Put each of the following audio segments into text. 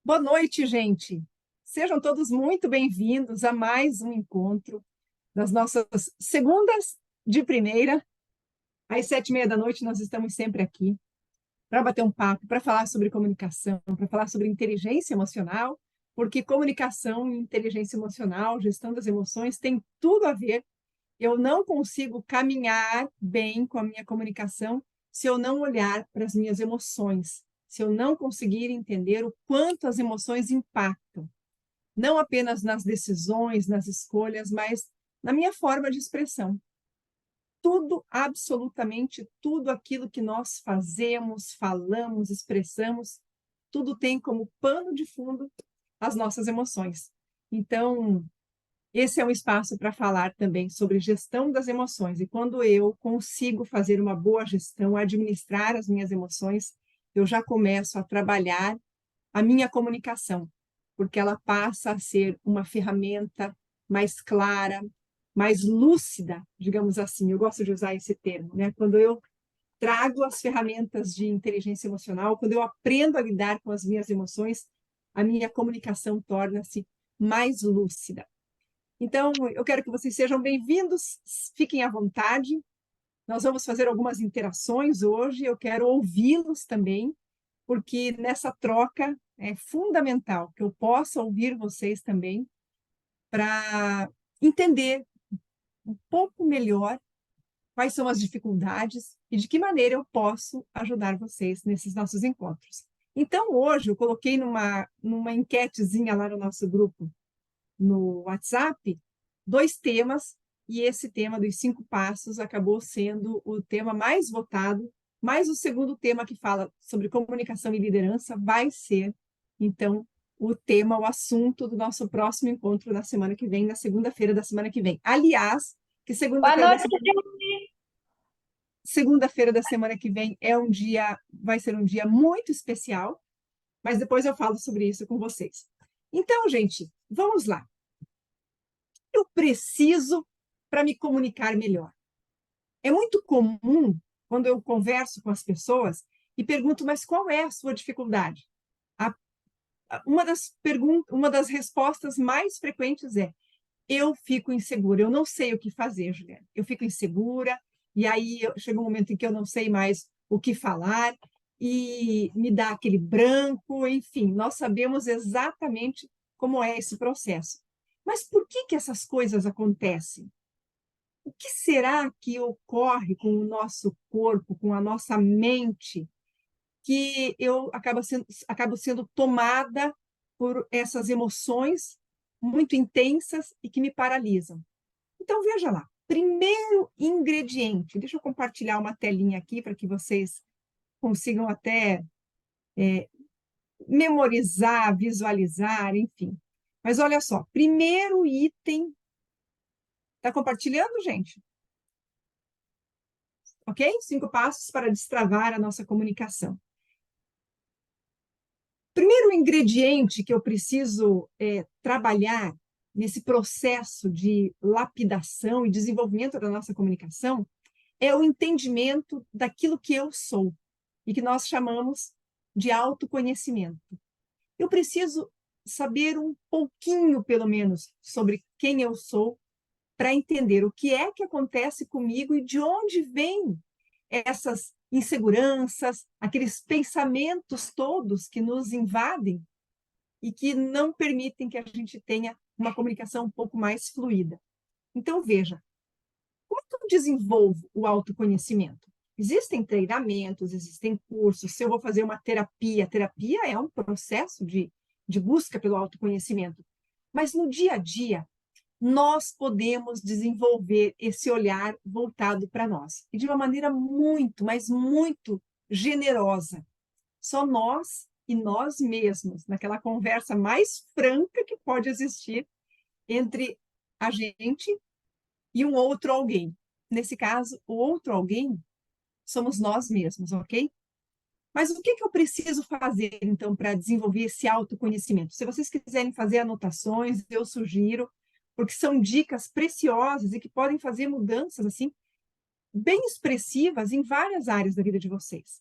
Boa noite, gente. Sejam todos muito bem-vindos a mais um encontro das nossas segundas de primeira. Às 7h30 da noite, nós estamos sempre aqui para bater um papo, para falar sobre comunicação, para falar sobre inteligência emocional, porque comunicação e inteligência emocional, gestão das emoções, tem tudo a ver. Eu não consigo caminhar bem com a minha comunicação se eu não olhar para as minhas emoções, se eu não conseguir entender o quanto as emoções impactam, não apenas nas decisões, nas escolhas, mas na minha forma de expressão. Tudo, absolutamente tudo aquilo que nós fazemos, falamos, expressamos, tudo tem como pano de fundo as nossas emoções. Então, esse é um espaço para falar também sobre gestão das emoções. E quando eu consigo fazer uma boa gestão, administrar as minhas emoções, eu já começo a trabalhar a minha comunicação, porque ela passa a ser uma ferramenta mais clara, mais lúcida, digamos assim. Eu gosto de usar esse termo, né? Quando eu trago as ferramentas de inteligência emocional, quando eu aprendo a lidar com as minhas emoções, a minha comunicação torna-se mais lúcida. Então, eu quero que vocês sejam bem-vindos, fiquem à vontade. Nós vamos fazer algumas interações hoje, eu quero ouvi-los também, porque nessa troca é fundamental que eu possa ouvir vocês também para entender um pouco melhor quais são as dificuldades e de que maneira eu posso ajudar vocês nesses nossos encontros. Então, hoje, eu coloquei numa enquetezinha lá no nosso grupo, no WhatsApp, 2 temas, e esse tema dos 5 passos acabou sendo o tema mais votado, mas o segundo tema, que fala sobre comunicação e liderança, vai ser, então, o tema, o assunto do nosso próximo encontro na semana que vem, na segunda-feira da semana que vem. Aliás, que Boa segunda-feira da noite, semana, segunda-feira da semana que vem vai ser um dia muito especial, mas depois eu falo sobre isso com vocês. Então, gente, vamos lá. Eu preciso para me comunicar melhor? É muito comum quando eu converso com as pessoas e pergunto, mas qual é a sua dificuldade? A, uma das respostas mais frequentes é: eu fico insegura, eu não sei o que fazer, Juliana. Eu fico insegura, e aí chega um momento em que eu não sei mais o que falar, e me dá aquele branco, enfim, nós sabemos exatamente como é esse processo. Mas por que que essas coisas acontecem? O que será que ocorre com o nosso corpo, com a nossa mente, que eu acabo sendo tomada por essas emoções muito intensas e que me paralisam? Então, veja lá. Primeiro ingrediente, deixa eu compartilhar uma telinha aqui para que vocês consigam até memorizar, visualizar, enfim. Mas olha só, primeiro item. Está compartilhando, gente? Ok? 5 passos para destravar a nossa comunicação. Primeiro ingrediente que eu preciso trabalhar nesse processo de lapidação e desenvolvimento da nossa comunicação é o entendimento daquilo que eu sou e que nós chamamos de autoconhecimento. Eu preciso saber um pouquinho, pelo menos, sobre quem eu sou para entender o que é que acontece comigo e de onde vêm essas inseguranças, aqueles pensamentos todos que nos invadem e que não permitem que a gente tenha uma comunicação um pouco mais fluida. Então, veja, como é que eu desenvolvo o autoconhecimento? Existem treinamentos, existem cursos. Se eu vou fazer uma terapia, terapia é um processo de busca pelo autoconhecimento. Mas no dia a dia, nós podemos desenvolver esse olhar voltado para nós. E de uma maneira muito, mas muito generosa. Só nós e nós mesmos, naquela conversa mais franca que pode existir entre a gente e um outro alguém. Nesse caso, o outro alguém somos nós mesmos, ok? Mas o que eu preciso fazer, então, para desenvolver esse autoconhecimento? Se vocês quiserem fazer anotações, eu sugiro, porque são dicas preciosas e que podem fazer mudanças, assim, bem expressivas em várias áreas da vida de vocês.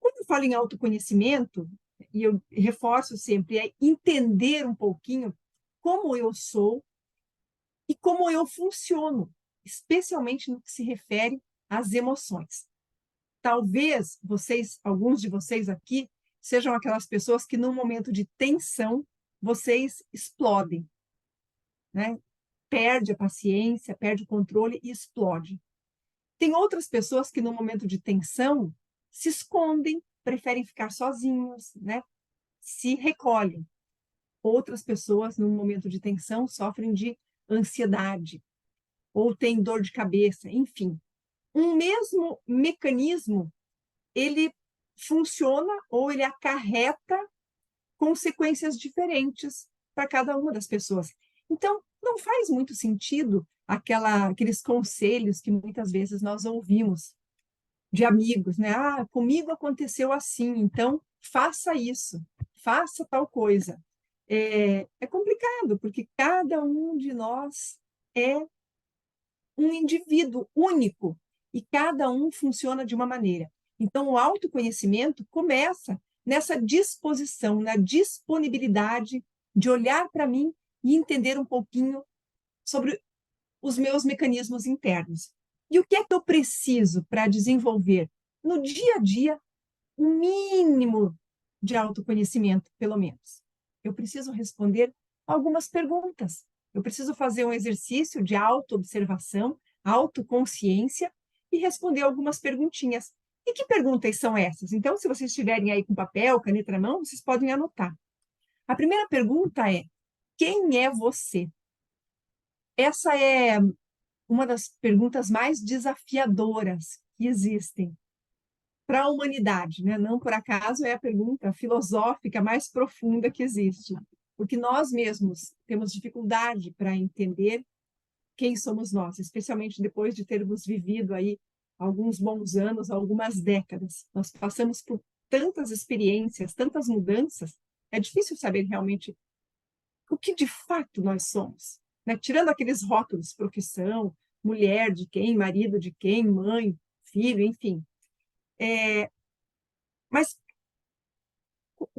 Quando eu falo em autoconhecimento, e eu reforço sempre, é entender um pouquinho como eu sou e como eu funciono, especialmente no que se refere às emoções. Talvez vocês, alguns de vocês aqui, sejam aquelas pessoas que, num momento de tensão, vocês explodem, né? Perde a paciência, perde o controle e explode. Tem outras pessoas que, no momento de tensão, se escondem, preferem ficar sozinhos, né? Se recolhem. Outras pessoas, no momento de tensão, sofrem de ansiedade ou têm dor de cabeça, enfim. Um mesmo mecanismo, ele funciona ou ele acarreta consequências diferentes para cada uma das pessoas. Então, não faz muito sentido aqueles conselhos que muitas vezes nós ouvimos de amigos, né? Ah, comigo aconteceu assim, então faça isso, faça tal coisa. É complicado, porque cada um de nós é um indivíduo único e cada um funciona de uma maneira. Então, o autoconhecimento começa nessa disposição, na disponibilidade de olhar para mim e entender um pouquinho sobre os meus mecanismos internos. E o que é que eu preciso para desenvolver no dia a dia o mínimo de autoconhecimento, pelo menos? Eu preciso responder algumas perguntas. Eu preciso fazer um exercício de autoobservação, autoconsciência e responder algumas perguntinhas. E que perguntas são essas? Então, se vocês estiverem aí com papel, caneta na mão, vocês podem anotar. A primeira pergunta é: quem é você? Essa é uma das perguntas mais desafiadoras que existem para a humanidade, né? Não por acaso é a pergunta filosófica mais profunda que existe, porque nós mesmos temos dificuldade para entender quem somos nós, especialmente depois de termos vivido aí alguns bons anos, algumas décadas. Nós passamos por tantas experiências, tantas mudanças, é difícil saber realmente o que de fato nós somos, né? Tirando aqueles rótulos, profissão, mulher de quem, marido de quem, mãe, filho, enfim. Mas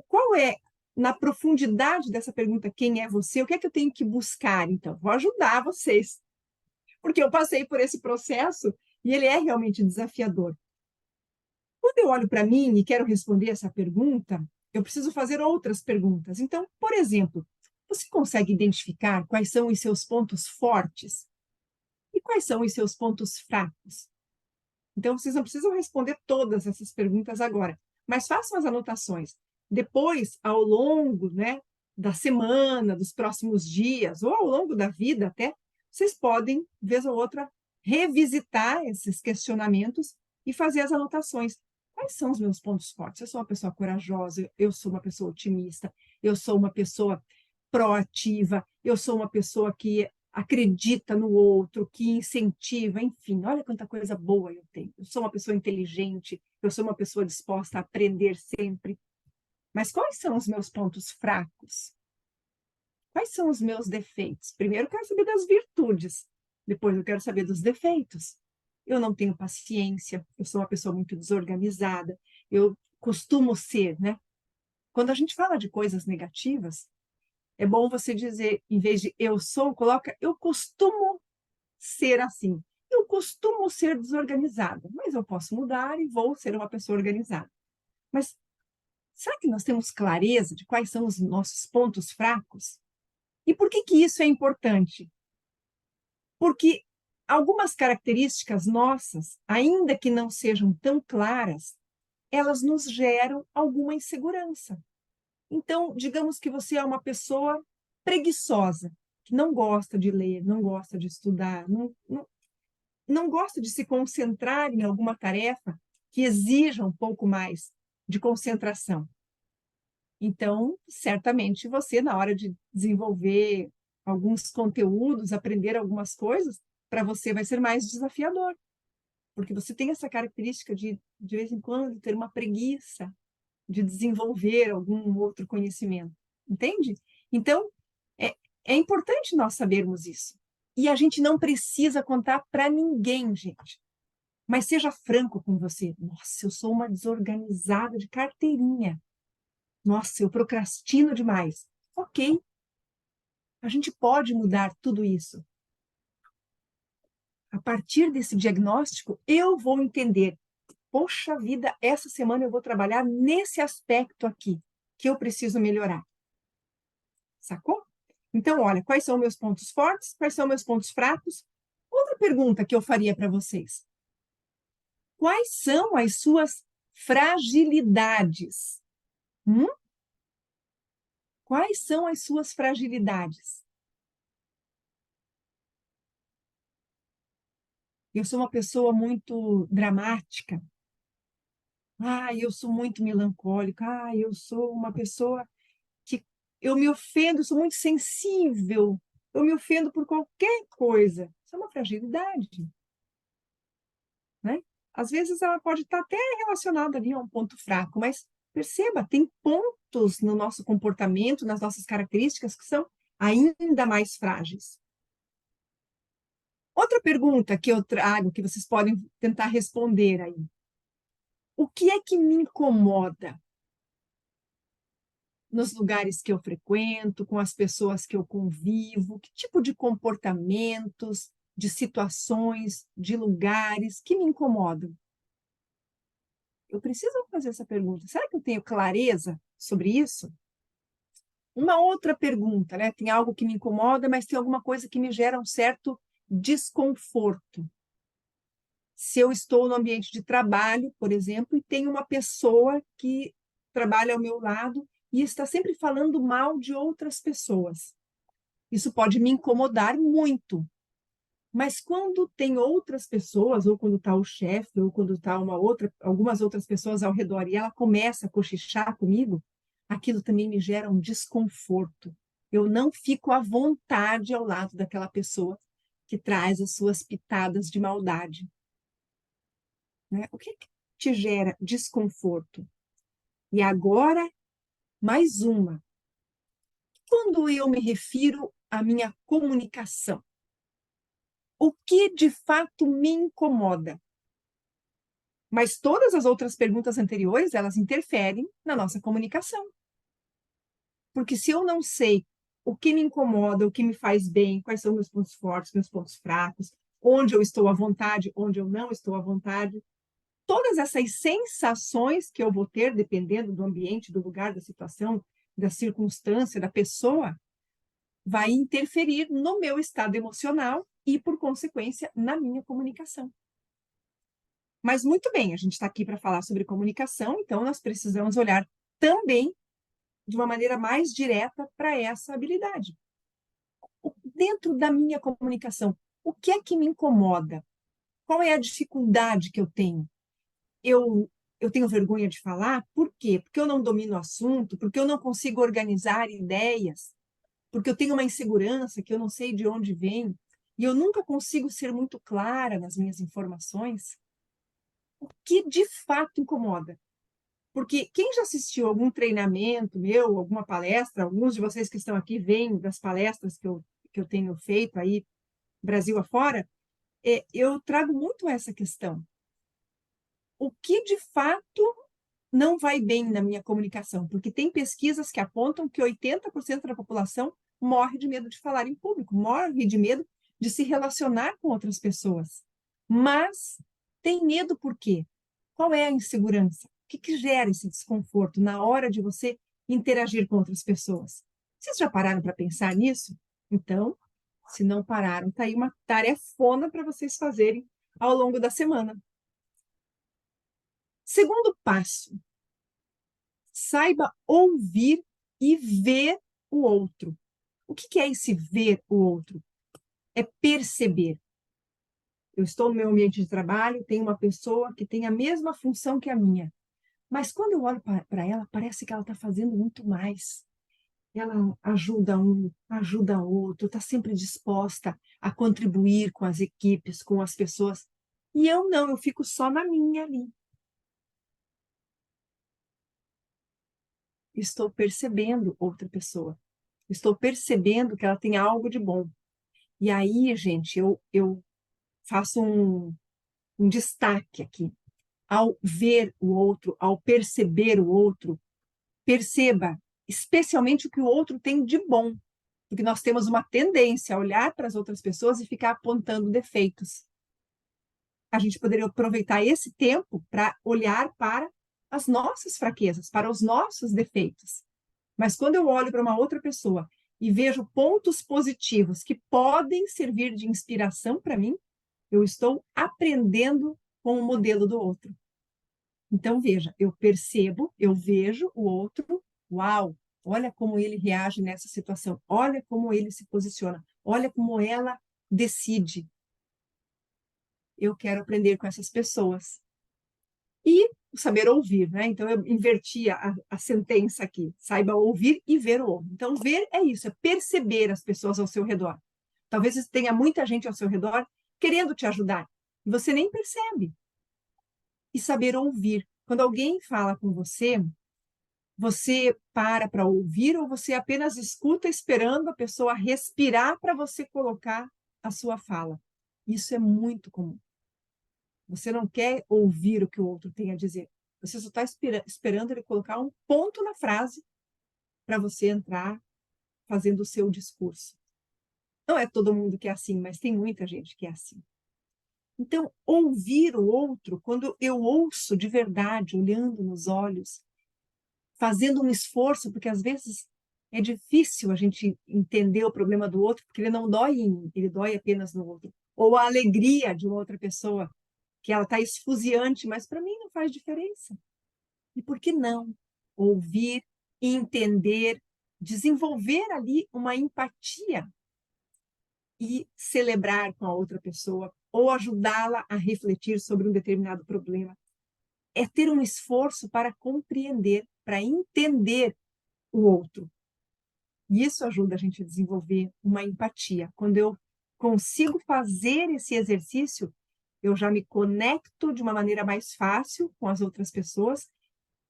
qual é, na profundidade dessa pergunta, quem é você? O que é que eu tenho que buscar, então? Vou ajudar vocês, porque eu passei por esse processo e ele é realmente desafiador. Quando eu olho para mim e quero responder essa pergunta, eu preciso fazer outras perguntas. Então, por exemplo, você consegue identificar quais são os seus pontos fortes e quais são os seus pontos fracos? Então, vocês não precisam responder todas essas perguntas agora, mas façam as anotações. Depois, ao longo, né, da semana, dos próximos dias, ou ao longo da vida até, vocês podem, vez ou outra, revisitar esses questionamentos e fazer as anotações. Quais são os meus pontos fortes? Eu sou uma pessoa corajosa, eu sou uma pessoa otimista, eu sou uma pessoa proativa, eu sou uma pessoa que acredita no outro, que incentiva, enfim, olha quanta coisa boa eu tenho. Eu sou uma pessoa inteligente, eu sou uma pessoa disposta a aprender sempre. Mas quais são os meus pontos fracos? Quais são os meus defeitos? Primeiro eu quero saber das virtudes, depois eu quero saber dos defeitos. Eu não tenho paciência, eu sou uma pessoa muito desorganizada, eu costumo ser, né? Quando a gente fala de coisas negativas, é bom você dizer, em vez de eu sou, coloca eu costumo ser assim. Eu costumo ser desorganizada, mas eu posso mudar e vou ser uma pessoa organizada. Mas será que nós temos clareza de quais são os nossos pontos fracos? E por que que isso é importante? Porque algumas características nossas, ainda que não sejam tão claras, elas nos geram alguma insegurança. Então, digamos que você é uma pessoa preguiçosa, que não gosta de ler, não gosta de estudar, não gosta de se concentrar em alguma tarefa que exija um pouco mais de concentração. Então, certamente você, na hora de desenvolver alguns conteúdos, aprender algumas coisas, para você vai ser mais desafiador, porque você tem essa característica de vez em quando, ter uma preguiça de desenvolver algum outro conhecimento, entende? Então, é, é importante nós sabermos isso. E a gente não precisa contar para ninguém, gente. Mas seja franco com você. Nossa, eu sou uma desorganizada de carteirinha. Nossa, eu procrastino demais. Ok, a gente pode mudar tudo isso. A partir desse diagnóstico, eu vou entender, poxa vida, essa semana eu vou trabalhar nesse aspecto aqui, que eu preciso melhorar. Sacou? Então, olha, quais são meus pontos fortes, quais são meus pontos fracos? Outra pergunta que eu faria para vocês: quais são as suas fragilidades? Hum? Quais são as suas fragilidades? Eu sou uma pessoa muito dramática. Eu sou muito melancólica. Eu sou uma pessoa que eu me ofendo, sou muito sensível. Eu me ofendo por qualquer coisa. Isso é uma fragilidade, né? Às vezes ela pode estar até relacionada ali a um ponto fraco, mas perceba, tem pontos no nosso comportamento, nas nossas características que são ainda mais frágeis. Outra pergunta que eu trago, que vocês podem tentar responder aí. O que é que me incomoda nos lugares que eu frequento, com as pessoas que eu convivo? Que tipo de comportamentos, de situações, de lugares que me incomodam? Eu preciso fazer essa pergunta. Será que eu tenho clareza sobre isso? Uma outra pergunta, né? Tem algo que me incomoda, mas tem alguma coisa que me gera um certo desconforto. Se eu estou no ambiente de trabalho, por exemplo, e tem uma pessoa que trabalha ao meu lado e está sempre falando mal de outras pessoas. Isso pode me incomodar muito. Mas quando tem outras pessoas, ou quando está o chefe, ou quando está algumas outras pessoas ao redor, e ela começa a cochichar comigo, aquilo também me gera um desconforto. Eu não fico à vontade ao lado daquela pessoa que traz as suas pitadas de maldade, né? O que te gera desconforto? E agora, mais uma. Quando eu me refiro à minha comunicação, o que de fato me incomoda? Mas todas as outras perguntas anteriores, elas interferem na nossa comunicação. Porque se eu não sei o que me incomoda, o que me faz bem, quais são meus pontos fortes, meus pontos fracos, onde eu estou à vontade, onde eu não estou à vontade, todas essas sensações que eu vou ter, dependendo do ambiente, do lugar, da situação, da circunstância, da pessoa, vai interferir no meu estado emocional e, por consequência, na minha comunicação. Mas muito bem, a gente está aqui para falar sobre comunicação, então nós precisamos olhar também de uma maneira mais direta para essa habilidade. Dentro da minha comunicação, o que é que me incomoda? Qual é a dificuldade que eu tenho? Eu tenho vergonha de falar? Por quê? Porque eu não domino o assunto, porque eu não consigo organizar ideias, porque eu tenho uma insegurança que eu não sei de onde vem, e eu nunca consigo ser muito clara nas minhas informações. O que de fato incomoda? Porque quem já assistiu algum treinamento meu, alguma palestra, alguns de vocês que estão aqui vêm das palestras que eu tenho feito aí, Brasil afora, eu trago muito essa questão. O que de fato não vai bem na minha comunicação? Porque tem pesquisas que apontam que 80% da população morre de medo de falar em público, morre de medo de se relacionar com outras pessoas. Mas tem medo por quê? Qual é a insegurança? O que gera esse desconforto na hora de você interagir com outras pessoas? Vocês já pararam para pensar nisso? Então, se não pararam, está aí uma tarefona para vocês fazerem ao longo da semana. Segundo passo, saiba ouvir e ver o outro. O que é esse ver o outro? É perceber. Eu estou no meu ambiente de trabalho, tem uma pessoa que tem a mesma função que a minha. Mas quando eu olho para ela, parece que ela está fazendo muito mais. Ela ajuda um, ajuda outro, está sempre disposta a contribuir com as equipes, com as pessoas. E eu não, eu fico só na minha ali. Estou percebendo outra pessoa. Estou percebendo que ela tem algo de bom. E aí, gente, eu faço um destaque aqui. Ao ver o outro, ao perceber o outro, Perceba especialmente o que o outro tem de bom, porque nós temos uma tendência a olhar para as outras pessoas e ficar apontando defeitos. A gente poderia aproveitar esse tempo para olhar para as nossas fraquezas, para os nossos defeitos. Mas quando eu olho para uma outra pessoa e vejo pontos positivos que podem servir de inspiração para mim, eu estou aprendendo com o modelo do outro. Então, veja, eu percebo, eu vejo o outro, uau, olha como ele reage nessa situação, olha como ele se posiciona, olha como ela decide. Eu quero aprender com essas pessoas. E o saber ouvir, né? Então, eu inverti a sentença aqui, saiba ouvir e ver o outro. Então, ver é isso, é perceber as pessoas ao seu redor. Talvez tenha muita gente ao seu redor querendo te ajudar, e você nem percebe. E saber ouvir. Quando alguém fala com você, você para ouvir ou você apenas escuta esperando a pessoa respirar para você colocar a sua fala. Isso é muito comum. Você não quer ouvir o que o outro tem a dizer. Você só está esperando ele colocar um ponto na frase para você entrar fazendo o seu discurso. Não é todo mundo que é assim, mas tem muita gente que é assim. Então, ouvir o outro, quando eu ouço de verdade, olhando nos olhos, fazendo um esforço, porque às vezes é difícil a gente entender o problema do outro, porque ele não dói em mim, ele dói apenas no outro. Ou a alegria de uma outra pessoa, que ela está esfuziante, mas para mim não faz diferença. E por que não ouvir, entender, desenvolver ali uma empatia e celebrar com a outra pessoa ou ajudá-la a refletir sobre um determinado problema? É ter um esforço para compreender, para entender o outro. E isso ajuda a gente a desenvolver uma empatia. Quando eu consigo fazer esse exercício, eu já me conecto de uma maneira mais fácil com as outras pessoas.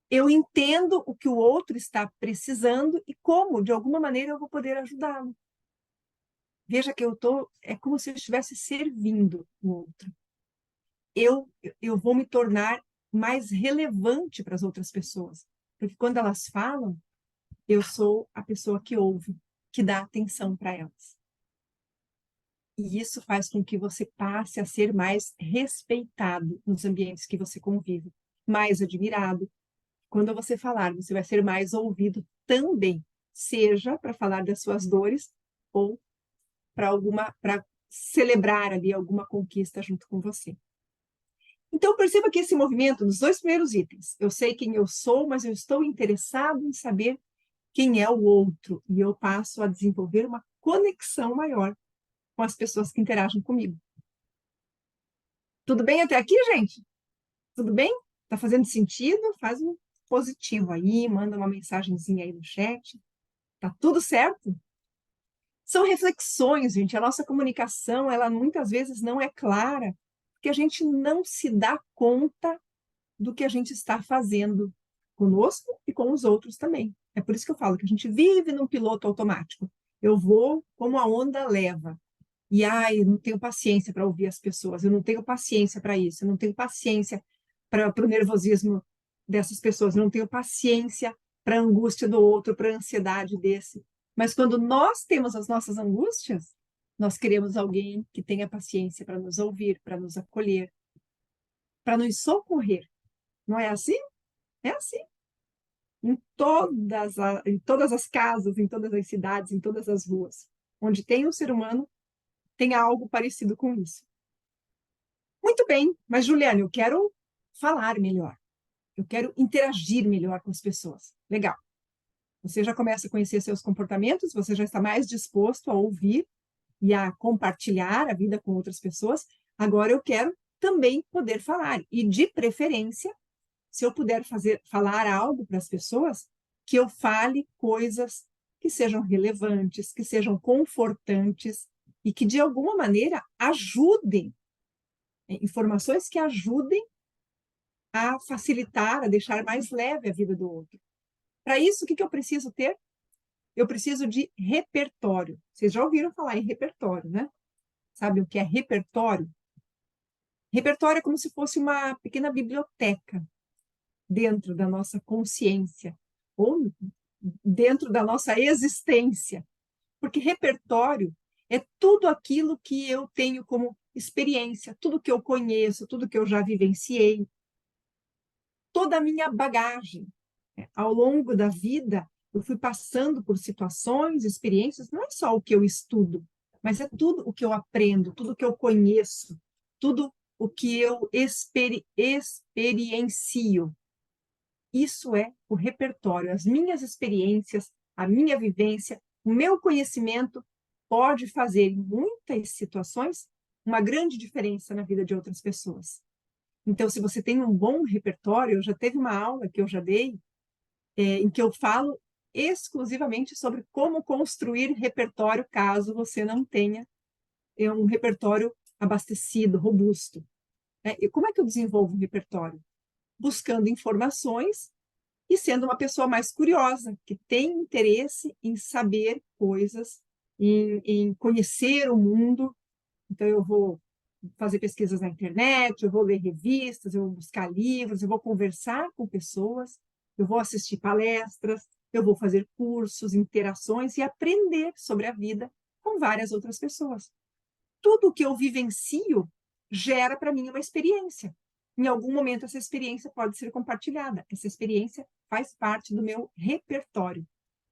Eu entendo o que o outro está precisando e como, de alguma maneira, eu vou poder ajudá-lo. Veja que é como se eu estivesse servindo o outro. Eu vou me tornar mais relevante para as outras pessoas. Porque quando elas falam, eu sou a pessoa que ouve, que dá atenção para elas. E isso faz com que você passe a ser mais respeitado nos ambientes que você convive, mais admirado. Quando você falar, você vai ser mais ouvido também, seja para falar das suas dores ou para celebrar ali alguma conquista junto com você. Então, perceba que esse movimento, nos dois primeiros itens, eu sei quem eu sou, mas eu estou interessado em saber quem é o outro, e eu passo a desenvolver uma conexão maior com as pessoas que interagem comigo. Tudo bem até aqui, gente? Tudo bem? Tá fazendo sentido? Faz um positivo aí, manda uma mensagenzinha aí no chat. Tá tudo certo? São reflexões, gente. A nossa comunicação, ela muitas vezes não é clara, porque a gente não se dá conta do que a gente está fazendo conosco e com os outros também. É por isso que eu falo que a gente vive num piloto automático. Eu vou como a onda leva. E ai, eu não tenho paciência para ouvir as pessoas, eu não tenho paciência para isso, eu não tenho paciência para o nervosismo dessas pessoas, eu não tenho paciência para a angústia do outro, para a ansiedade desse. Mas quando nós temos as nossas angústias, nós queremos alguém que tenha paciência para nos ouvir, para nos acolher, para nos socorrer. Não é assim? É assim. Em todas as casas, em todas as cidades, em todas as ruas, onde tem um ser humano, tem algo parecido com isso. Muito bem, mas Juliana, eu quero falar melhor. Eu quero interagir melhor com as pessoas. Legal. Você já começa a conhecer seus comportamentos, você já está mais disposto a ouvir e a compartilhar a vida com outras pessoas. Agora eu quero também poder falar. E, de preferência, se eu puder falar algo para as pessoas, que eu fale coisas que sejam relevantes, que sejam confortantes e que, de alguma maneira, ajudem, informações que ajudem a facilitar, a deixar mais leve a vida do outro. Para isso, o que eu preciso ter? Eu preciso de repertório. Vocês já ouviram falar em repertório, né? Sabe o que é repertório? Repertório é como se fosse uma pequena biblioteca dentro da nossa consciência, ou dentro da nossa existência. Porque repertório é tudo aquilo que eu tenho como experiência, tudo que eu conheço, tudo que eu já vivenciei, toda a minha bagagem. Ao longo da vida, eu fui passando por situações, experiências, não é só o que eu estudo, mas é tudo o que eu aprendo, tudo o que eu conheço, tudo o que eu experiencio. Isso é o repertório, as minhas experiências, a minha vivência, o meu conhecimento pode fazer, em muitas situações, uma grande diferença na vida de outras pessoas. Então, se você tem um bom repertório, eu já teve uma aula que eu já dei, em que eu falo exclusivamente sobre como construir repertório caso você não tenha um repertório abastecido, robusto. E como é que eu desenvolvo um repertório? Buscando informações e sendo uma pessoa mais curiosa, que tem interesse em saber coisas, em conhecer o mundo. Então, eu vou fazer pesquisas na internet, eu vou ler revistas, eu vou buscar livros, eu vou conversar com pessoas, eu vou assistir palestras, eu vou fazer cursos, interações e aprender sobre a vida com várias outras pessoas. Tudo o que eu vivencio gera para mim uma experiência. Em algum momento, essa experiência pode ser compartilhada. Essa experiência faz parte do meu repertório.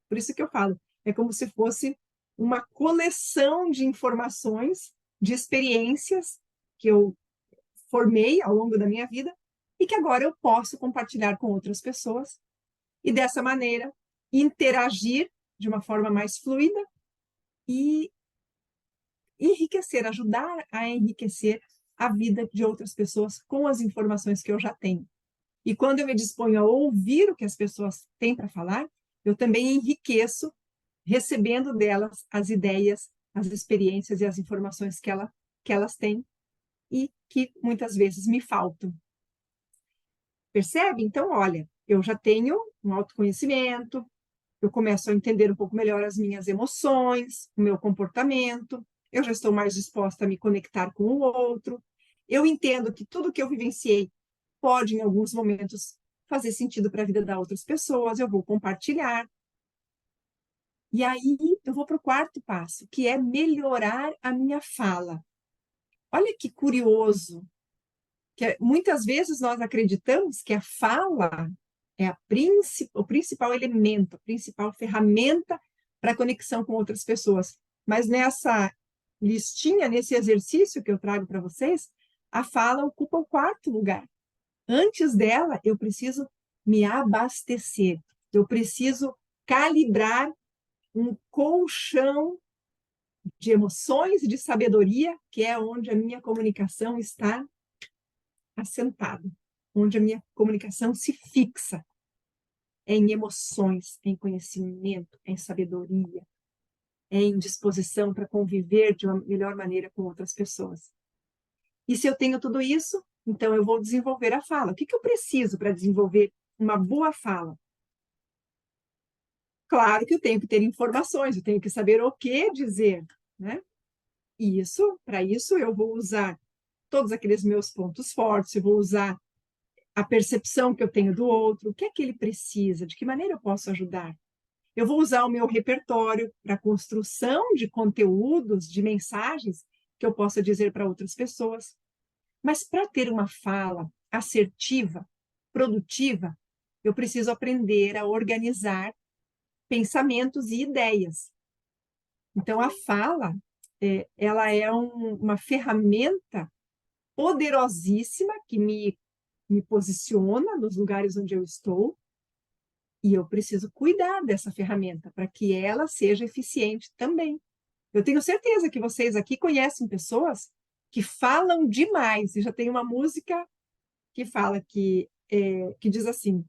Por isso que eu falo, é como se fosse uma coleção de informações, de experiências que eu formei ao longo da minha vida e que agora eu posso compartilhar com outras pessoas e dessa maneira interagir de uma forma mais fluida e enriquecer, ajudar a enriquecer a vida de outras pessoas com as informações que eu já tenho. E quando eu me disponho a ouvir o que as pessoas têm para falar, eu também enriqueço recebendo delas as ideias, as experiências e as informações que elas têm e que muitas vezes me faltam. Percebe? Então, olha, eu já tenho um autoconhecimento, eu começo a entender um pouco melhor as minhas emoções, o meu comportamento, eu já estou mais disposta a me conectar com o outro, eu entendo que tudo que eu vivenciei pode, em alguns momentos, fazer sentido para a vida das outras pessoas, eu vou compartilhar. E aí eu vou para o quarto passo, que é melhorar a minha fala. Olha que curioso, que muitas vezes nós acreditamos que a fala é o principal elemento, a principal ferramenta para a conexão com outras pessoas. Mas nessa listinha, nesse exercício que eu trago para vocês, a fala ocupa o quarto lugar. Antes dela, eu preciso me abastecer, eu preciso calibrar um colchão de emoções e de sabedoria, que é onde a minha comunicação está assentada, onde a minha comunicação se fixa, é em emoções, é em conhecimento, é em sabedoria, é em disposição para conviver de uma melhor maneira com outras pessoas. E se eu tenho tudo isso, então eu vou desenvolver a fala. O que eu preciso para desenvolver uma boa fala? Claro que eu tenho que ter informações, eu tenho que saber o que dizer, né? E para isso, eu vou usar todos aqueles meus pontos fortes, eu vou usar a percepção que eu tenho do outro, o que é que ele precisa, de que maneira eu posso ajudar. Eu vou usar o meu repertório para a construção de conteúdos, de mensagens que eu possa dizer para outras pessoas. Mas para ter uma fala assertiva, produtiva, eu preciso aprender a organizar pensamentos e ideias. Então, a fala, ela é uma ferramenta poderosíssima que me posiciona nos lugares onde eu estou, e eu preciso cuidar dessa ferramenta para que ela seja eficiente também. Eu tenho certeza que vocês aqui conhecem pessoas que falam demais, e já tem uma música que fala que diz assim,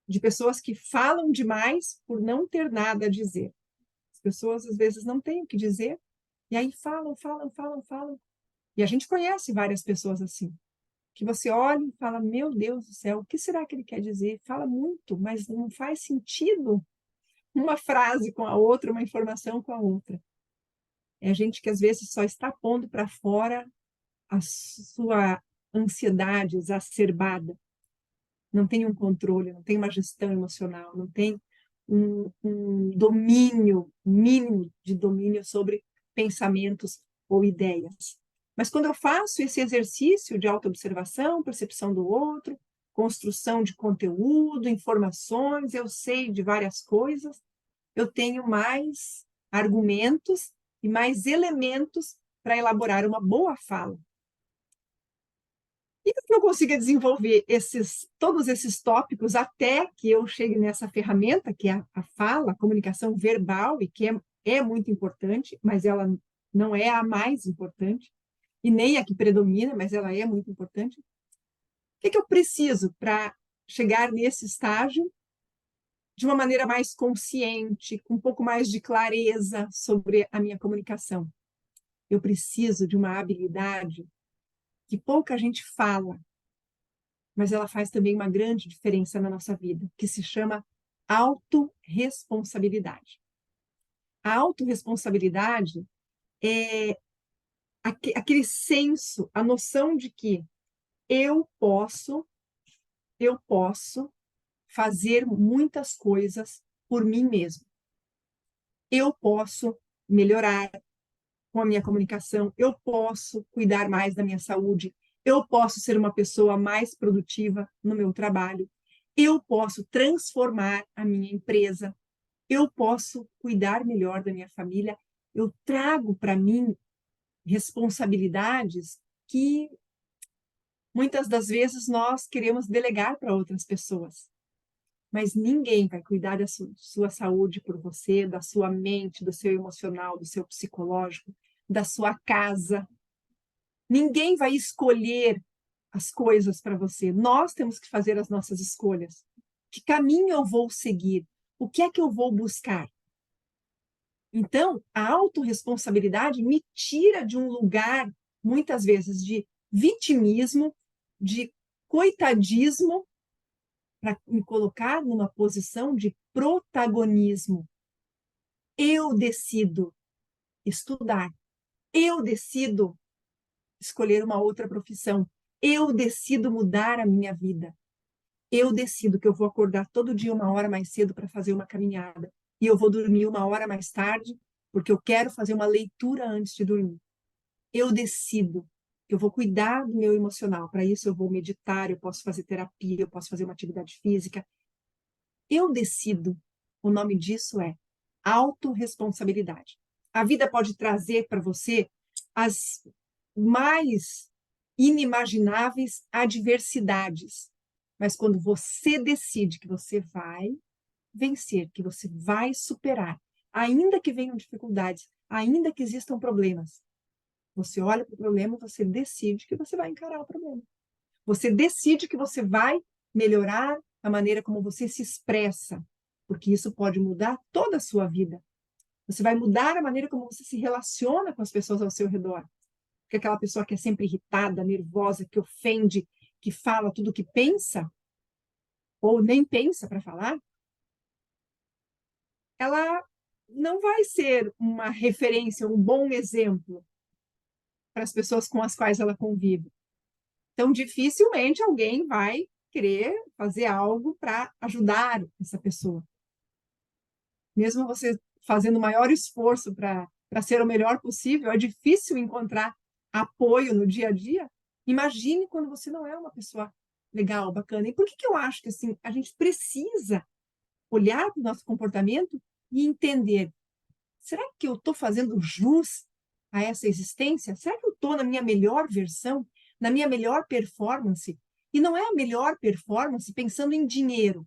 de pessoas que falam demais por não ter nada a dizer. As pessoas às vezes não têm o que dizer, e aí falam, falam, falam, falam. E a gente conhece várias pessoas assim, que você olha e fala, meu Deus do céu, o que será que ele quer dizer? Fala muito, mas não faz sentido uma frase com a outra, uma informação com a outra. É gente que às vezes só está pondo para fora a sua ansiedade exacerbada. não tem um controle, não tem uma gestão emocional, não tem um domínio mínimo de domínio sobre pensamentos ou ideias. Mas quando eu faço esse exercício de autoobservação, percepção do outro, construção de conteúdo, informações, eu sei de várias coisas, eu tenho mais argumentos e mais elementos para elaborar uma boa fala. E que eu consiga desenvolver todos esses tópicos até que eu chegue nessa ferramenta, que é a fala, a comunicação verbal, e que é muito importante, mas ela não é a mais importante, e nem a que predomina, mas ela é muito importante. O que eu preciso para chegar nesse estágio de uma maneira mais consciente, com um pouco mais de clareza sobre a minha comunicação? Eu preciso de uma habilidade que pouca gente fala, mas ela faz também uma grande diferença na nossa vida, que se chama autorresponsabilidade. A autorresponsabilidade é aquele senso, a noção de que eu posso fazer muitas coisas por mim mesmo. Eu posso melhorar com a minha comunicação, eu posso cuidar mais da minha saúde, eu posso ser uma pessoa mais produtiva no meu trabalho, eu posso transformar a minha empresa, eu posso cuidar melhor da minha família, eu trago para mim responsabilidades que muitas das vezes nós queremos delegar para outras pessoas. Mas ninguém vai cuidar da sua saúde por você, da sua mente, do seu emocional, do seu psicológico, da sua casa. Ninguém vai escolher as coisas para você. Nós temos que fazer as nossas escolhas. Que caminho eu vou seguir? O que é que eu vou buscar? Então, a autorresponsabilidade me tira de um lugar, muitas vezes, de vitimismo, de coitadismo, para me colocar numa posição de protagonismo. Eu decido estudar, eu decido escolher uma outra profissão, eu decido mudar a minha vida, eu decido que eu vou acordar todo dia 1 hora mais cedo para fazer uma caminhada e eu vou dormir 1 hora mais tarde porque eu quero fazer uma leitura antes de dormir. Eu decido que eu vou cuidar do meu emocional, para isso eu vou meditar, eu posso fazer terapia, eu posso fazer uma atividade física. Eu decido. O nome disso é autorresponsabilidade. A vida pode trazer para você as mais inimagináveis adversidades, mas quando você decide que você vai vencer, que você vai superar, ainda que venham dificuldades, ainda que existam problemas, você olha para o problema, você decide que você vai encarar o problema. Você decide que você vai melhorar a maneira como você se expressa, porque isso pode mudar toda a sua vida. Você vai mudar a maneira como você se relaciona com as pessoas ao seu redor. Porque aquela pessoa que é sempre irritada, nervosa, que ofende, que fala tudo o que pensa, ou nem pensa para falar, ela não vai ser uma referência, um bom exemplo para as pessoas com as quais ela convive. Então, dificilmente alguém vai querer fazer algo para ajudar essa pessoa. Mesmo você fazendo o maior esforço para ser o melhor possível, é difícil encontrar apoio no dia a dia. Imagine quando você não é uma pessoa legal, bacana. E por que eu acho que assim, a gente precisa olhar para o nosso comportamento e entender: será que eu estou fazendo jus a essa existência? Será que eu estou na minha melhor versão, na minha melhor performance? E não é a melhor performance pensando em dinheiro,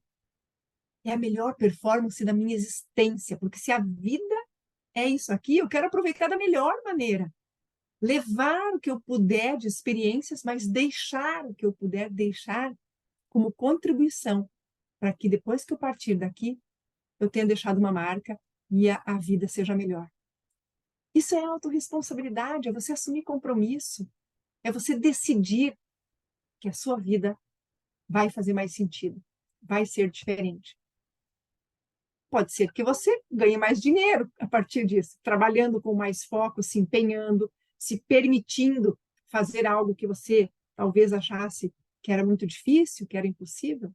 é a melhor performance da minha existência, porque se a vida é isso aqui, eu quero aproveitar da melhor maneira. Levar o que eu puder de experiências, mas deixar o que eu puder deixar como contribuição, para que depois que eu partir daqui, eu tenha deixado uma marca e a vida seja melhor. Isso é autorresponsabilidade, é você assumir compromisso, é você decidir que a sua vida vai fazer mais sentido, vai ser diferente. Pode ser que você ganhe mais dinheiro a partir disso, trabalhando com mais foco, se empenhando, se permitindo fazer algo que você talvez achasse que era muito difícil, que era impossível,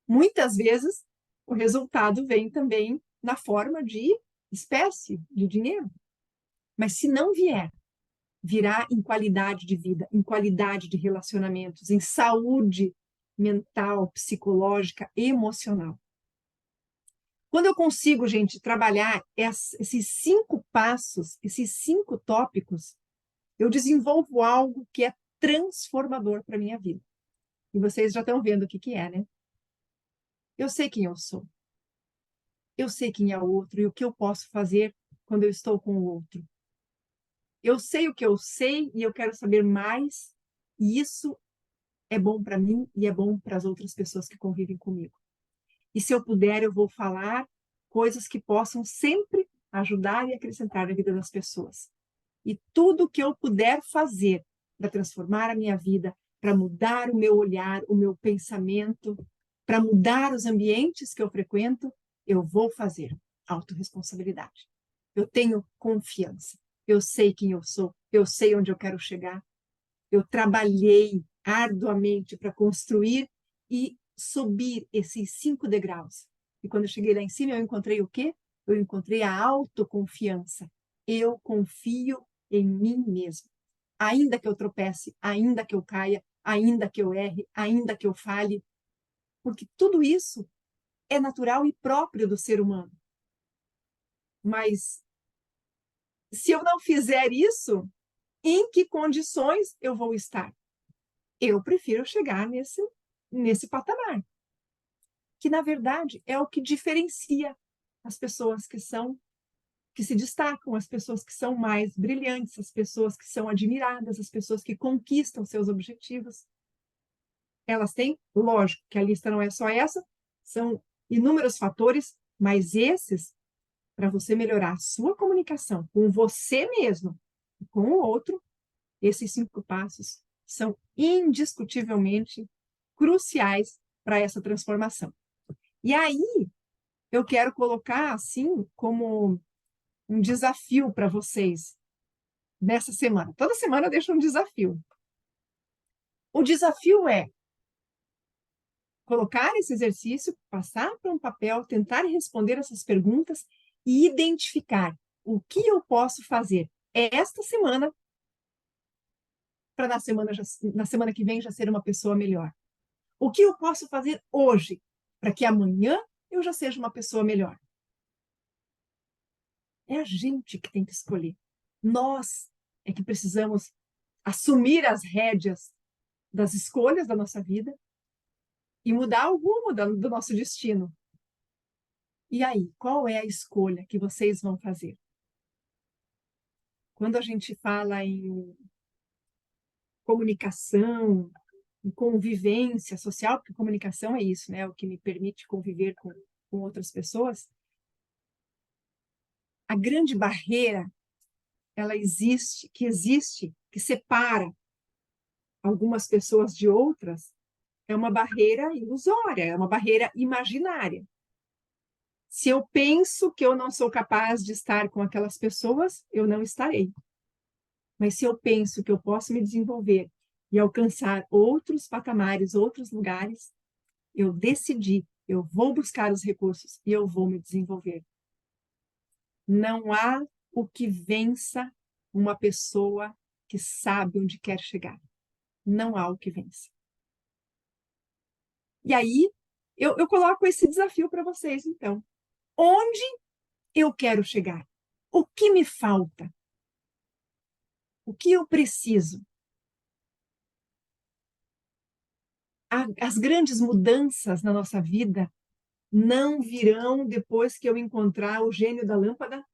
muitas vezes o resultado vem também na forma de espécie, de dinheiro. Mas se não vier, virá em qualidade de vida, em qualidade de relacionamentos, em saúde mental, psicológica, emocional. Quando eu consigo, gente, trabalhar esses 5 passos, esses 5 tópicos, eu desenvolvo algo que é transformador para a minha vida. E vocês já estão vendo o que é, né? Eu sei quem eu sou. Eu sei quem é o outro e o que eu posso fazer quando eu estou com o outro. Eu sei o que eu sei e eu quero saber mais, e isso é bom para mim e é bom para as outras pessoas que convivem comigo. E se eu puder, eu vou falar coisas que possam sempre ajudar e acrescentar na vida das pessoas. E tudo que eu puder fazer para transformar a minha vida, para mudar o meu olhar, o meu pensamento, para mudar os ambientes que eu frequento, eu vou fazer. Autorresponsabilidade. Eu tenho confiança. Eu sei quem eu sou. Eu sei onde eu quero chegar. Eu trabalhei arduamente para construir e subir esses 5 degraus. E quando eu cheguei lá em cima, eu encontrei o quê? Eu encontrei a autoconfiança. Eu confio em mim mesmo. Ainda que eu tropece, ainda que eu caia, ainda que eu erre, ainda que eu fale, porque tudo isso é natural e próprio do ser humano. Mas se eu não fizer isso, em que condições eu vou estar? Eu prefiro chegar nesse patamar, que na verdade é o que diferencia as pessoas que se destacam, as pessoas que são mais brilhantes, as pessoas que são admiradas, as pessoas que conquistam seus objetivos. Elas têm, lógico, que a lista não é só essa, são inúmeros fatores, mas esses, para você melhorar a sua comunicação com você mesmo e com o outro, esses 5 passos são indiscutivelmente cruciais para essa transformação. E aí, eu quero colocar assim como um desafio para vocês nessa semana. Toda semana eu deixo um desafio. O desafio é colocar esse exercício, passar para um papel, tentar responder essas perguntas e identificar o que eu posso fazer esta semana para na semana que vem já ser uma pessoa melhor. O que eu posso fazer hoje para que amanhã eu já seja uma pessoa melhor? É a gente que tem que escolher. Nós é que precisamos assumir as rédeas das escolhas da nossa vida e mudar o rumo do nosso destino. E aí, qual é a escolha que vocês vão fazer? Quando a gente fala em comunicação, em convivência social, porque comunicação é isso, né? O que me permite conviver com outras pessoas. A grande barreira, ela existe, que separa algumas pessoas de outras, é uma barreira ilusória, é uma barreira imaginária. Se eu penso que eu não sou capaz de estar com aquelas pessoas, eu não estarei. Mas se eu penso que eu posso me desenvolver e alcançar outros patamares, outros lugares, eu decidi, eu vou buscar os recursos e eu vou me desenvolver. Não há o que vença uma pessoa que sabe onde quer chegar. Não há o que vença. E aí, eu coloco esse desafio para vocês, então. Onde eu quero chegar? O que me falta? O que eu preciso? As grandes mudanças na nossa vida não virão depois que eu encontrar o gênio da lâmpada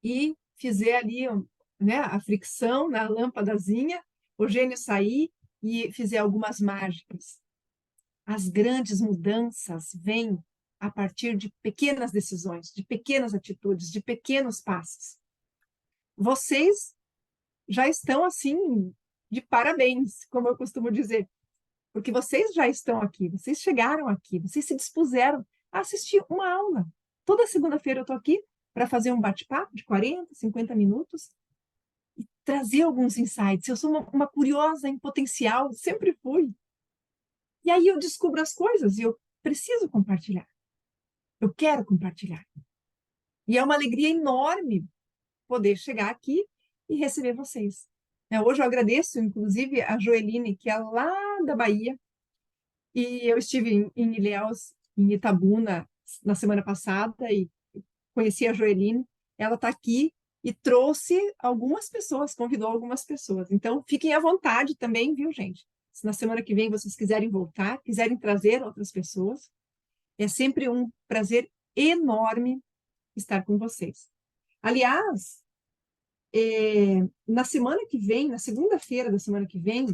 e fizer ali, né, a fricção na lâmpadazinha, o gênio sair e fizer algumas mágicas. As grandes mudanças vêm a partir de pequenas decisões, de pequenas atitudes, de pequenos passos. Vocês já estão assim de parabéns, como eu costumo dizer, porque vocês já estão aqui, vocês chegaram aqui, vocês se dispuseram a assistir uma aula. Toda segunda-feira eu estou aqui para fazer um bate-papo de 40, 50 minutos. E trazer alguns insights. Eu sou uma curiosa em potencial, sempre fui. E aí eu descubro as coisas e eu preciso compartilhar. Eu quero compartilhar. E é uma alegria enorme poder chegar aqui e receber vocês. Hoje eu agradeço, inclusive, a Joeline, que é lá da Bahia, e eu estive em Ilhéus, em Itabuna, na semana passada, e conheci a Joeline. Ela está aqui e trouxe algumas pessoas, convidou algumas pessoas. Então, fiquem à vontade também, viu, gente? Se na semana que vem vocês quiserem voltar, quiserem trazer outras pessoas, é sempre um prazer enorme estar com vocês. Aliás, na semana que vem, na segunda-feira da semana que vem,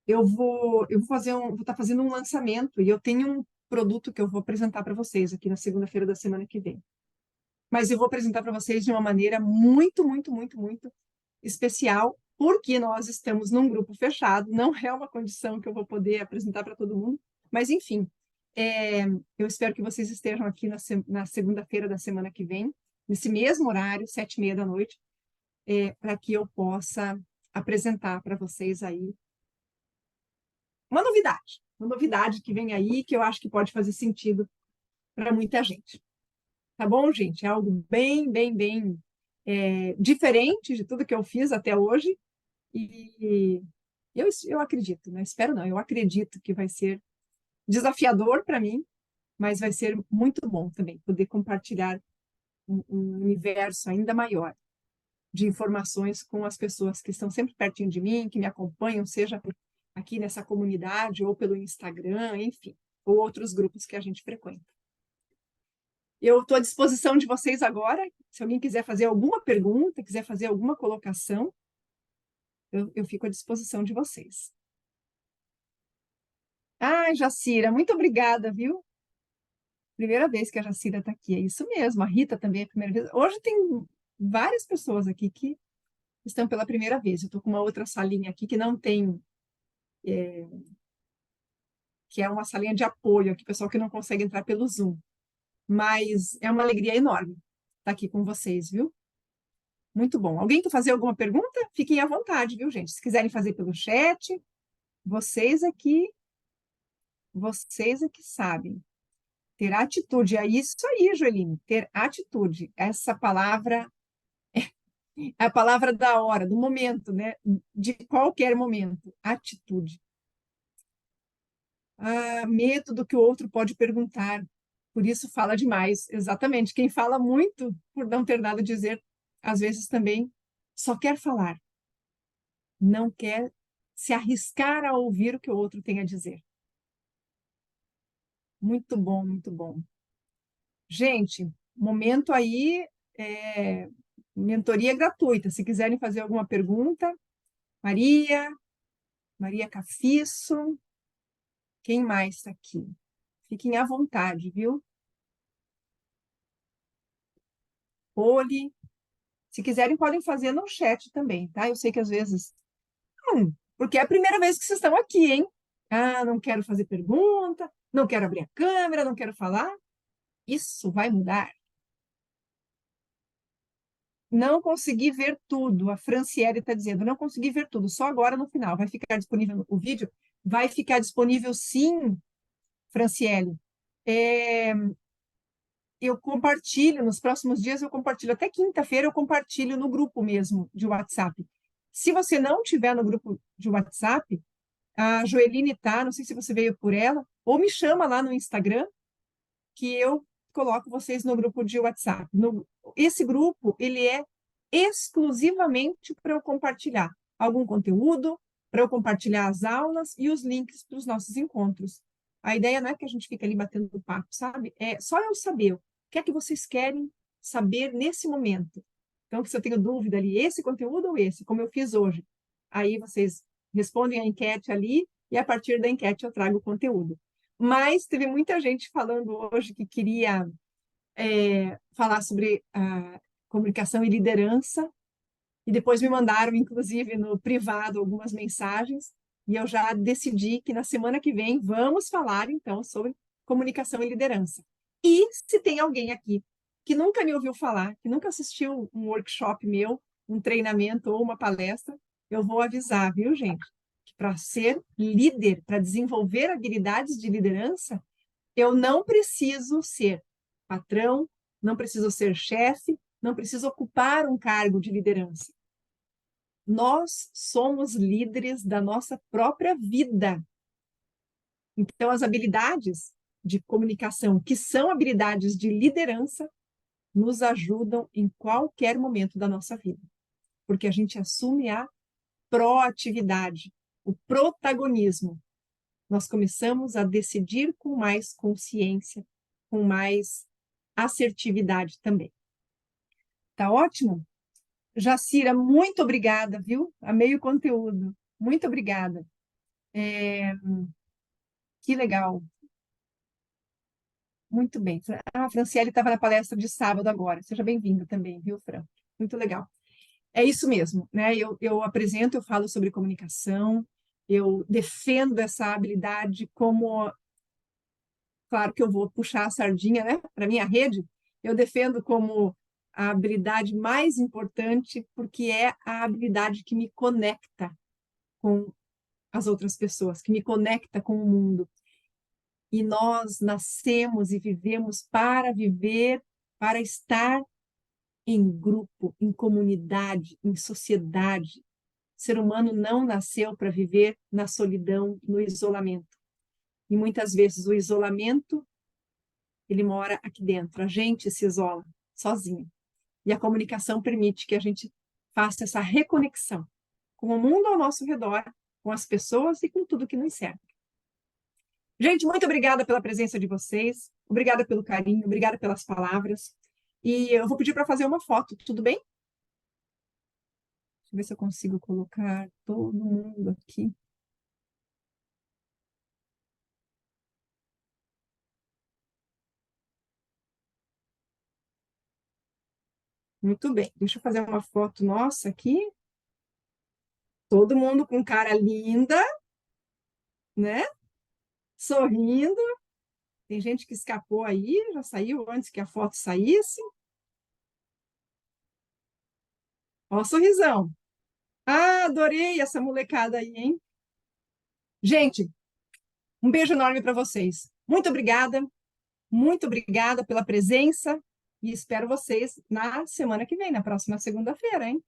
vou estar fazendo um lançamento e eu tenho um produto que eu vou apresentar para vocês aqui na segunda-feira da semana que vem. Mas eu vou apresentar para vocês de uma maneira muito, muito, muito, muito especial, porque nós estamos num grupo fechado, não é uma condição que eu vou poder apresentar para todo mundo, mas enfim, eu espero que vocês estejam aqui na segunda-feira da semana que vem, nesse mesmo horário, 7h30 da noite, para que eu possa apresentar para vocês aí uma novidade que vem aí, que eu acho que pode fazer sentido para muita gente. Tá bom, gente? É algo bem, bem, bem diferente de tudo que eu fiz até hoje. E eu acredito, né? Espero não, eu acredito que vai ser desafiador para mim, mas vai ser muito bom também poder compartilhar um universo ainda maior de informações com as pessoas que estão sempre pertinho de mim, que me acompanham, seja aqui nessa comunidade ou pelo Instagram, enfim, ou outros grupos que a gente frequenta. Eu estou à disposição de vocês agora. Se alguém quiser fazer alguma pergunta, quiser fazer alguma colocação, eu fico à disposição de vocês. Ah, Jacira, muito obrigada, viu? Primeira vez que a Jacira está aqui, é isso mesmo. A Rita também é a primeira vez. Hoje tem várias pessoas aqui que estão pela primeira vez. Eu estou com uma outra salinha aqui que não tem, que é uma salinha de apoio, aqui, pessoal que não consegue entrar pelo Zoom. Mas é uma alegria enorme estar aqui com vocês, viu? Muito bom. Alguém quer fazer alguma pergunta? Fiquem à vontade, viu, gente? Se quiserem fazer pelo chat, vocês é que sabem. Ter atitude, é isso aí, Joeline, ter atitude. Essa palavra é a palavra da hora, do momento, né? De qualquer momento. Atitude. Medo do que o outro pode perguntar. Por isso fala demais. Exatamente. Quem fala muito por não ter nada a dizer, às vezes também só quer falar. Não quer se arriscar a ouvir o que o outro tem a dizer. Muito bom, muito bom. Gente, momento aí, mentoria gratuita. Se quiserem fazer alguma pergunta, Maria Cafisso, quem mais está aqui? Fiquem à vontade, viu? Poli, se quiserem podem fazer no chat também, tá? Eu sei que às vezes, porque é a primeira vez que vocês estão aqui, hein? Ah, não quero fazer pergunta, não quero abrir a câmera, não quero falar. Isso vai mudar. Não consegui ver tudo, a Franciele está dizendo, não consegui ver tudo, só agora no final. Vai ficar disponível o vídeo? Vai ficar disponível sim, Franciele. Eu compartilho, nos próximos dias eu compartilho, até quinta-feira eu compartilho no grupo mesmo de WhatsApp. Se você não tiver no grupo de WhatsApp, a Joeline tá, não sei se você veio por ela, ou me chama lá no Instagram, que eu coloco vocês no grupo de WhatsApp. Esse grupo, ele é exclusivamente para eu compartilhar algum conteúdo, para eu compartilhar as aulas e os links para os nossos encontros. A ideia não é que a gente fique ali batendo papo, sabe? É só eu saber o que é que vocês querem saber nesse momento. Então, se eu tenho dúvida ali, esse conteúdo ou esse, como eu fiz hoje, aí vocês respondem a enquete ali e a partir da enquete eu trago o conteúdo. Mas teve muita gente falando hoje que queria falar sobre comunicação e liderança, e depois me mandaram, inclusive, no privado, algumas mensagens, e eu já decidi que na semana que vem vamos falar, então, sobre comunicação e liderança. E se tem alguém aqui que nunca me ouviu falar, que nunca assistiu um workshop meu, um treinamento ou uma palestra, eu vou avisar, viu, gente? Que para ser líder, para desenvolver habilidades de liderança, eu não preciso ser patrão, não preciso ser chefe, não preciso ocupar um cargo de liderança. Nós somos líderes da nossa própria vida. Então, as habilidades de comunicação, que são habilidades de liderança, nos ajudam em qualquer momento da nossa vida, porque a gente assume a proatividade, o protagonismo. Nós começamos a decidir com mais consciência, com mais assertividade também. Tá ótimo? Jacira, muito obrigada, viu? Amei o conteúdo. Muito obrigada. Que legal. Muito bem. A Franciele estava na palestra de sábado agora. Seja bem-vinda também, viu, Fran? Muito legal. É isso mesmo, né? Eu apresento, eu falo sobre comunicação, eu defendo essa habilidade como, claro que eu vou puxar a sardinha, né, para minha rede, eu defendo como a habilidade mais importante, porque é a habilidade que me conecta com as outras pessoas, que me conecta com o mundo. E nós nascemos e vivemos para viver, para estar em grupo, em comunidade, em sociedade. O ser humano não nasceu para viver na solidão, no isolamento. E muitas vezes o isolamento, ele mora aqui dentro. A gente se isola sozinho. E a comunicação permite que a gente faça essa reconexão com o mundo ao nosso redor, com as pessoas e com tudo que nos cerca. Gente, muito obrigada pela presença de vocês, obrigada pelo carinho, obrigada pelas palavras. E eu vou pedir para fazer uma foto, tudo bem? Deixa eu ver se eu consigo colocar todo mundo aqui. Muito bem, deixa eu fazer uma foto nossa aqui. Todo mundo com cara linda, né? Sorrindo. Tem gente que escapou aí, já saiu antes que a foto saísse. Ó, o sorrisão. Ah, adorei essa molecada aí, hein? Gente, um beijo enorme para vocês. Muito obrigada pela presença e espero vocês na semana que vem, na próxima segunda-feira, hein?